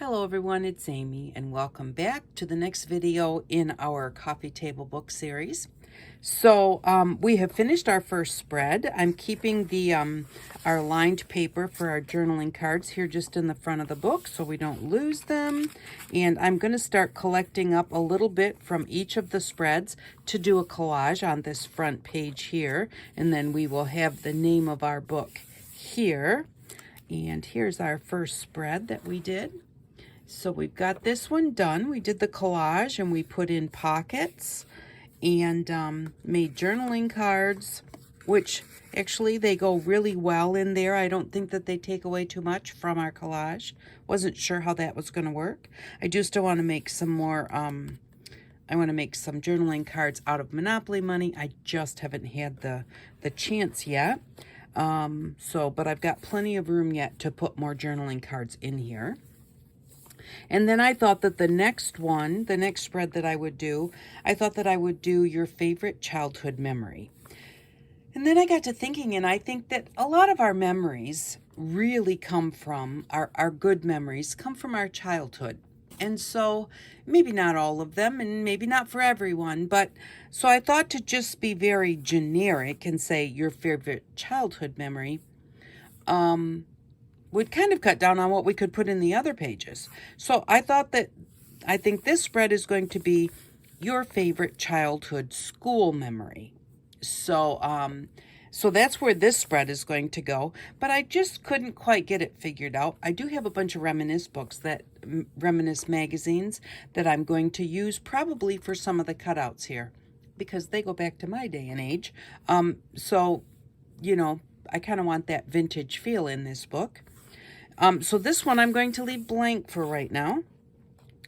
Hello everyone, it's Amy and welcome back to the next video in our coffee table book series. So we have finished our first spread. I'm keeping the our lined paper for our journaling cards here just in the front of the book so we don't lose them. And I'm going to start collecting up a little bit from each of the spreads to do a collage on this front page here. And then we will have the name of our book here. And here's our first spread that we did. So we've got this one done. We did the collage and we put in pockets and made journaling cards, which actually they go really well in there. I don't think that they take away too much from our collage. Wasn't sure how that was going to work. I do still want to make some more, I want to make some journaling cards out of Monopoly money. I just haven't had the chance yet. But I've got plenty of room yet to put more journaling cards in here. And then I thought that the next one, the next spread that I would do, I thought that I would do your favorite childhood memory. And then I got to thinking, and I think that a lot of our memories really come from, our good memories come from our childhood. And so maybe not all of them and maybe not for everyone, but so I thought to just be very generic and say your favorite childhood memory, would kind of cut down on what we could put in the other pages. So I think this spread is going to be your favorite childhood school memory. So that's where this spread is going to go, but I just couldn't quite get it figured out. I do have a bunch of Reminisce books, Reminisce magazines that I'm going to use probably for some of the cutouts here because they go back to my day and age. I kind of want that vintage feel in this book. So this one I'm going to leave blank for right now,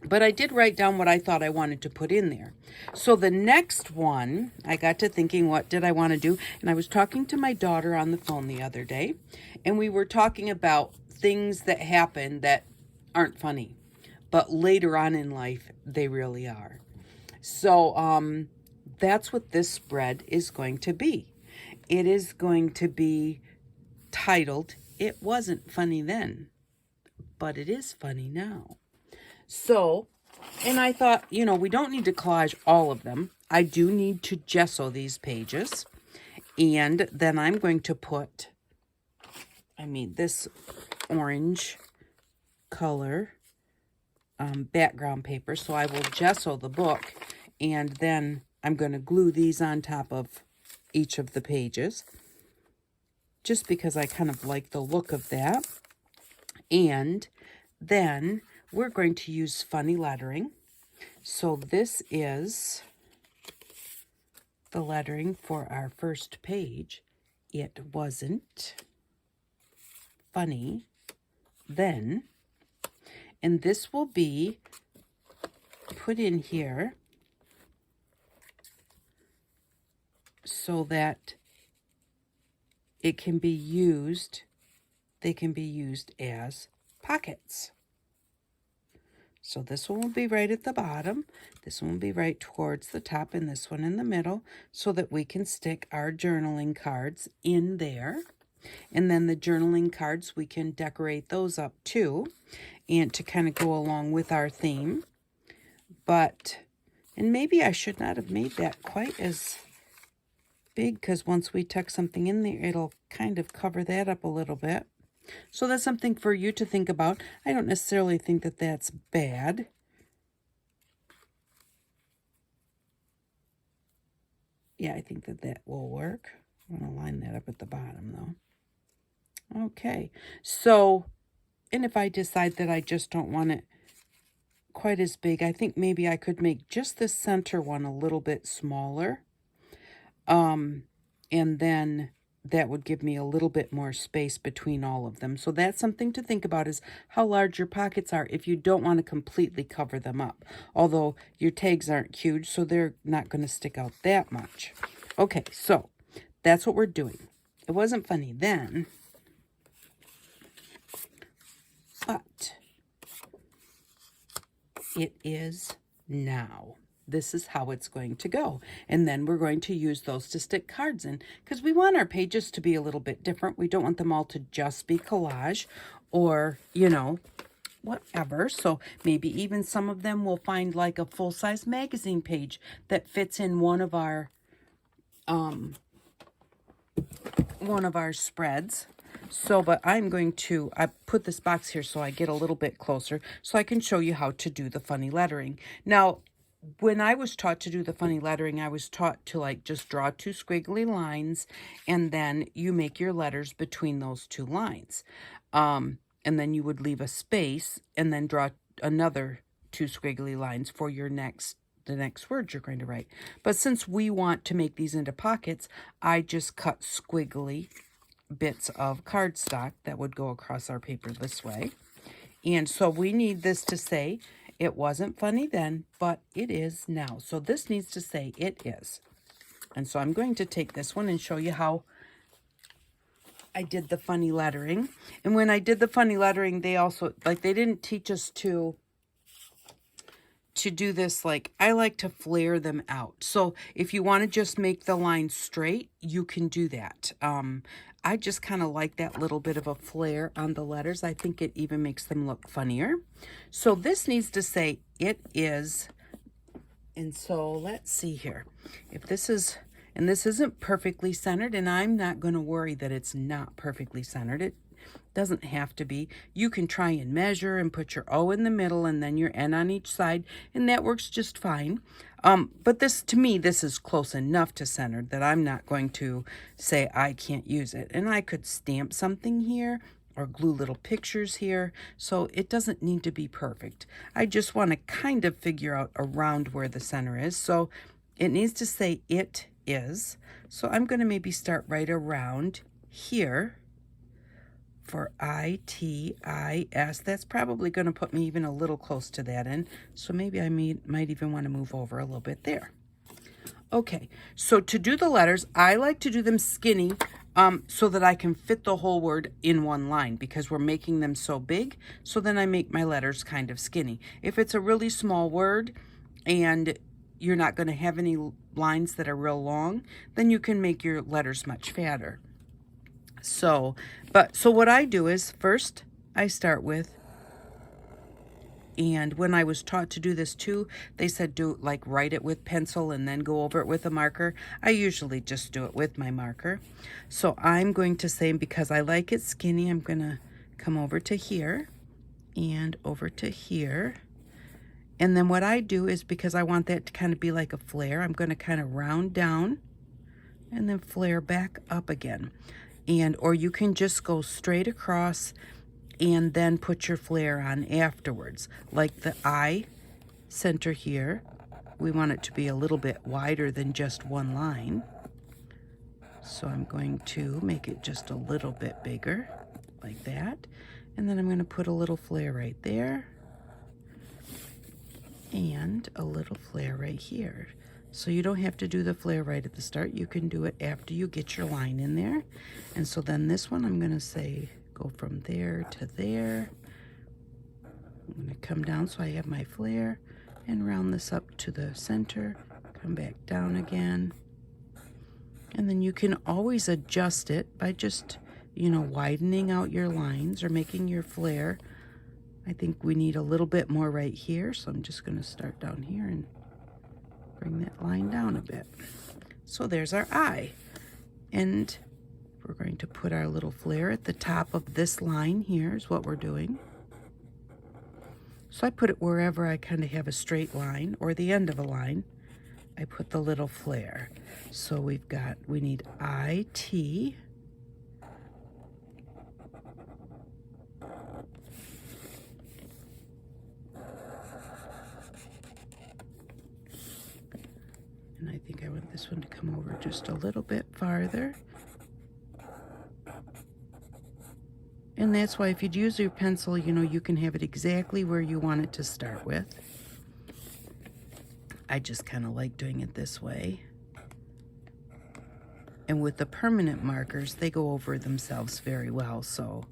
but I did write down what I thought I wanted to put in there. So the next one, I got to thinking, what did I want to do? And I was talking to my daughter on the phone the other day, and we were talking about things that happen that aren't funny, but later on in life, they really are. So that's what this spread is going to be. It is going to be titled, It Wasn't Funny Then, but It Is Funny Now. So, and I thought, we don't need to collage all of them. I do need to gesso these pages. And then I'm going to put, this orange color background paper. So I will gesso the book. And then I'm going to glue these on top of each of the pages, just because I kind of like the look of that. And then we're going to use funny lettering. So this is the lettering for our first page. It wasn't funny then. And this will be put in here so that it can be used, they can be used as pockets. So this one will be right at the bottom, this one will be right towards the top, and this one in the middle, so that we can stick our journaling cards in there. And then the journaling cards, we can decorate those up too, and to kind of go along with our theme. And maybe I should not have made that quite as big, because once we tuck something in there, it'll kind of cover that up a little bit. So that's something for you to think about. I don't necessarily think that that's bad. Yeah, I think that that will work. I'm going to line that up at the bottom though. Okay, so, and if I decide that I just don't want it quite as big, I think maybe I could make just the center one a little bit smaller. And then that would give me a little bit more space between all of them. So that's something to think about, is how large your pockets are if you don't want to completely cover them up. Although your tags aren't huge, so they're not going to stick out that much. Okay, so that's what we're doing. It wasn't funny then, but it is now. This is how it's going to go. And then we're going to use those to stick cards in, because we want our pages to be a little bit different. We don't want them all to just be collage or, whatever. So maybe even some of them will find like a full-size magazine page that fits in one of our spreads. So, but I'm going to, I put this box here so I get a little bit closer so I can show you how to do the funny lettering. Now, when I was taught to do the funny lettering, I was taught to like just draw two squiggly lines and then you make your letters between those two lines. And then you would leave a space and then draw another two squiggly lines for your the next word you're going to write. But since we want to make these into pockets, I just cut squiggly bits of cardstock that would go across our paper this way. And so we need this to say, it wasn't funny then, but it is now. So this needs to say, it is. And so I'm going to take this one and show you how I did the funny lettering. And when I did the funny lettering, they also, like, they didn't teach us to do this. Like, I like to flare them out. So if you want to just make the line straight, you can do that. I just kind of like that little bit of a flare on the letters. I think it even makes them look funnier. So this needs to say, it is. And so let's see here. If this is, and this isn't perfectly centered, and I'm not going to worry that it's not perfectly centered. It doesn't have to be. You can try and measure and put your O in the middle and then your N on each side, and that works just fine. But this, to me, this is close enough to centered that I'm not going to say I can't use it. And I could stamp something here or glue little pictures here, so it doesn't need to be perfect. I just want to kind of figure out around where the center is. So it needs to say it is. So I'm going to maybe start right around here for I-T-I-S. That's probably going to put me even a little close to that end. So maybe I might even want to move over a little bit there. Okay, so to do the letters, I like to do them skinny so that I can fit the whole word in one line because we're making them so big. So then I make my letters kind of skinny. If it's a really small word and you're not going to have any lines that are real long, then you can make your letters much fatter. So what I do is first I start with, and when I was taught to do this too, they said do like write it with pencil and then go over it with a marker. I usually just do it with my marker. So I'm going to say, because I like it skinny, I'm going to come over to here and over to here. And then what I do is, because I want that to kind of be like a flare, I'm going to kind of round down and then flare back up again. And or you can just go straight across and then put your flare on afterwards. Like the I center here, we want it to be a little bit wider than just one line. So I'm going to make it just a little bit bigger, like that. And then I'm going to put a little flare right there and a little flare right here. So you don't have to do the flare right at the start. You can do it after you get your line in there. And so then this one, I'm going to say, go from there to there. I'm going to come down so I have my flare and round this up to the center. Come back down again. And then you can always adjust it by just, you know, widening out your lines or making your flare. I think we need a little bit more right here. So I'm just going to start down here and bring that line down a bit. So there's our I. And we're going to put our little flare at the top of this line here is what we're doing. So I put it wherever I kind of have a straight line or the end of a line. I put the little flare. So we need I-T. And I think I want this one to come over just a little bit farther. And that's why if you'd use your pencil, you know, you can have it exactly where you want it to start with. I just kind of like doing it this way. And with the permanent markers, they go over themselves very well, so.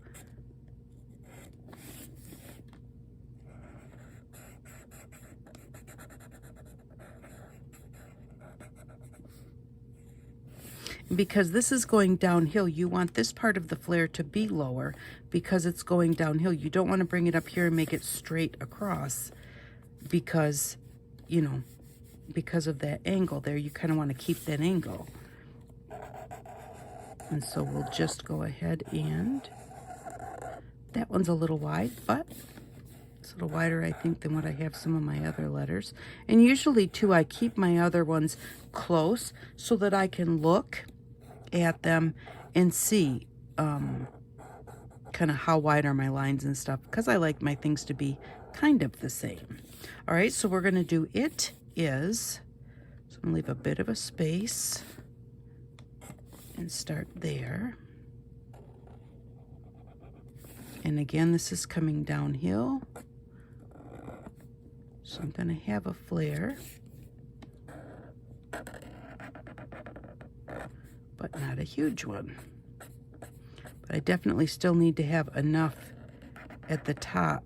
because this is going downhill. You want this part of the flare to be lower because it's going downhill. You don't want to bring it up here and make it straight across because, you know, because of that angle there. You kind of want to keep that angle. And so we'll just go ahead and, that one's a little wide, but it's a little wider, I think, than what I have some of my other letters. And usually, too, I keep my other ones close so that I can look at them and see kind of how wide are my lines and stuff, because I like my things to be kind of the same. All right, so we're going to do it is, so I'm going to leave a bit of a space and start there. And again, this is coming downhill. So I'm going to have a flare, but not a huge one. But I definitely still need to have enough at the top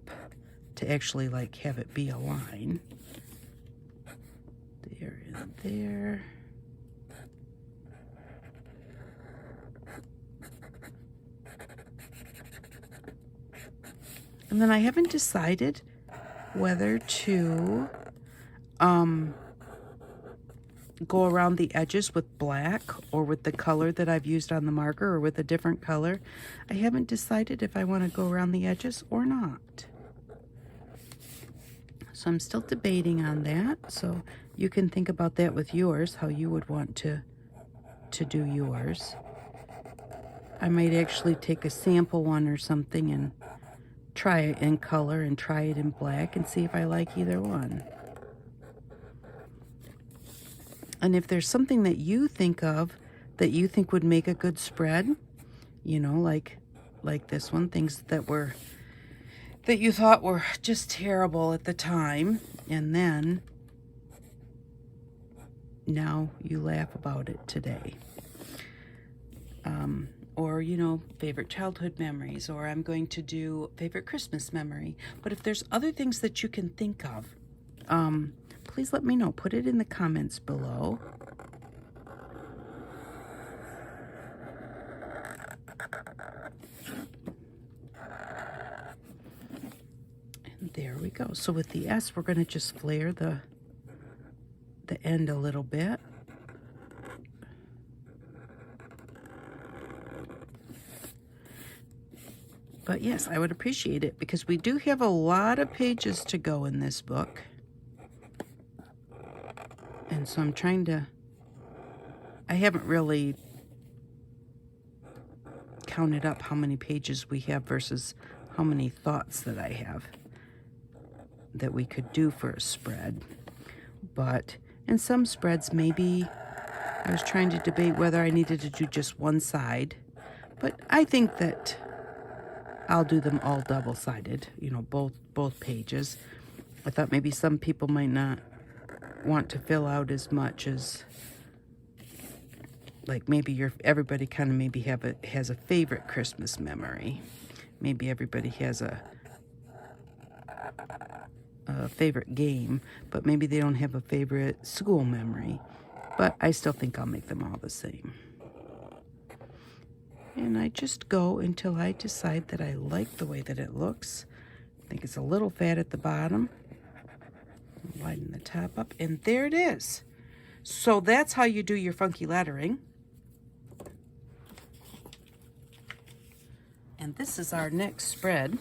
to actually like have it be a line. There and there. And then I haven't decided whether to go around the edges with black or with the color that I've used on the marker or with a different color. I haven't decided if I want to go around the edges or not. So I'm still debating on that. So you can think about that with yours, how you would want to do yours. I might actually take a sample one or something and try it in color and try it in black and see if I like either one. And if there's something that you think of that you think would make a good spread, you know, like this one, things that you thought were just terrible at the time, and then now you laugh about it today. Or, you know, favorite childhood memories, or I'm going to do favorite Christmas memory. But if there's other things that you can think of, please let me know. Put it in the comments below. And there we go. So with the S, we're going to just flare the end a little bit. But yes, I would appreciate it because we do have a lot of pages to go in this book. And so I'm trying to, I haven't really counted up how many pages we have versus how many thoughts that I have that we could do for a spread. But in some spreads, maybe I was trying to debate whether I needed to do just one side. But I think that I'll do them all double-sided, you know, both pages. I thought maybe some people might not want to fill out as much as, like maybe everybody kind of maybe has a favorite Christmas memory. Maybe everybody has a favorite game, but maybe they don't have a favorite school memory. But I still think I'll make them all the same. And I just go until I decide that I like the way that it looks. I think it's a little fat at the bottom. Widen the top up, and there it is. So that's how you do your funky lettering. And this is our next spread.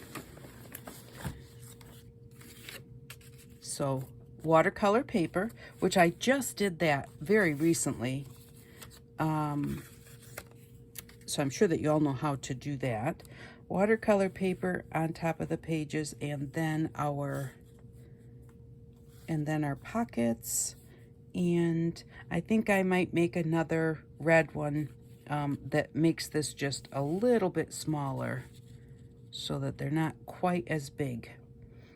So watercolor paper, which I just did that very recently. So I'm sure that you all know how to do that. Watercolor paper on top of the pages, and then our pockets. And I think I might make another red one that makes this just a little bit smaller so that they're not quite as big.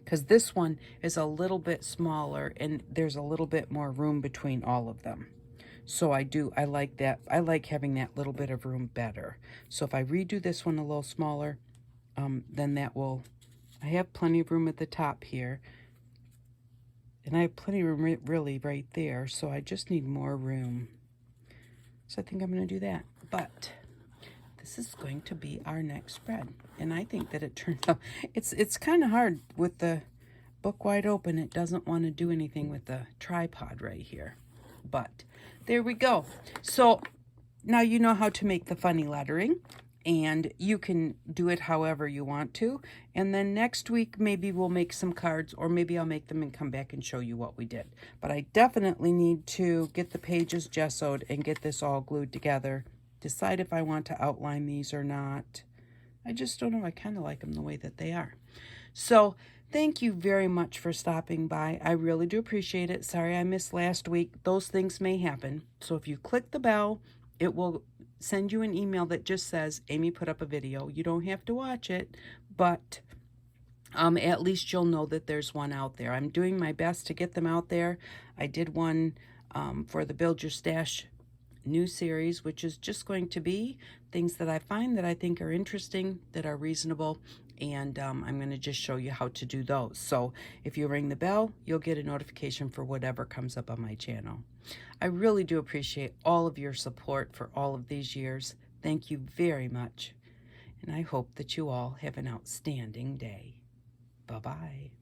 Because this one is a little bit smaller and there's a little bit more room between all of them. So I like that. I like having that little bit of room better. So if I redo this one a little smaller, then that will, I have plenty of room at the top here. And I have plenty of room really right there. So I just need more room. So I think I'm going to do that. But this is going to be our next spread. And I think that it turned out, it's kind of hard with the book wide open. It doesn't want to do anything with the tripod right here. But there we go. So now you know how to make the funny lettering. And you can do it however you want to. And then next week, maybe we'll make some cards, or maybe I'll make them and come back and show you what we did. But I definitely need to get the pages gessoed and get this all glued together. Decide if I want to outline these or not. I just don't know. I kind of like them the way that they are. So thank you very much for stopping by. I really do appreciate it. Sorry I missed last week. Those things may happen. So if you click the bell, it will send you an email that just says, Amy put up a video. You don't have to watch it, but at least you'll know that there's one out there. I'm doing my best to get them out there. I did one for the Build Your Stash new series, which is just going to be things that I find that I think are interesting, that are reasonable, and I'm going to just show you how to do those. So if you ring the bell, you'll get a notification for whatever comes up on my channel. I really do appreciate all of your support for all of these years. Thank you very much, and I hope that you all have an outstanding day. Bye-bye.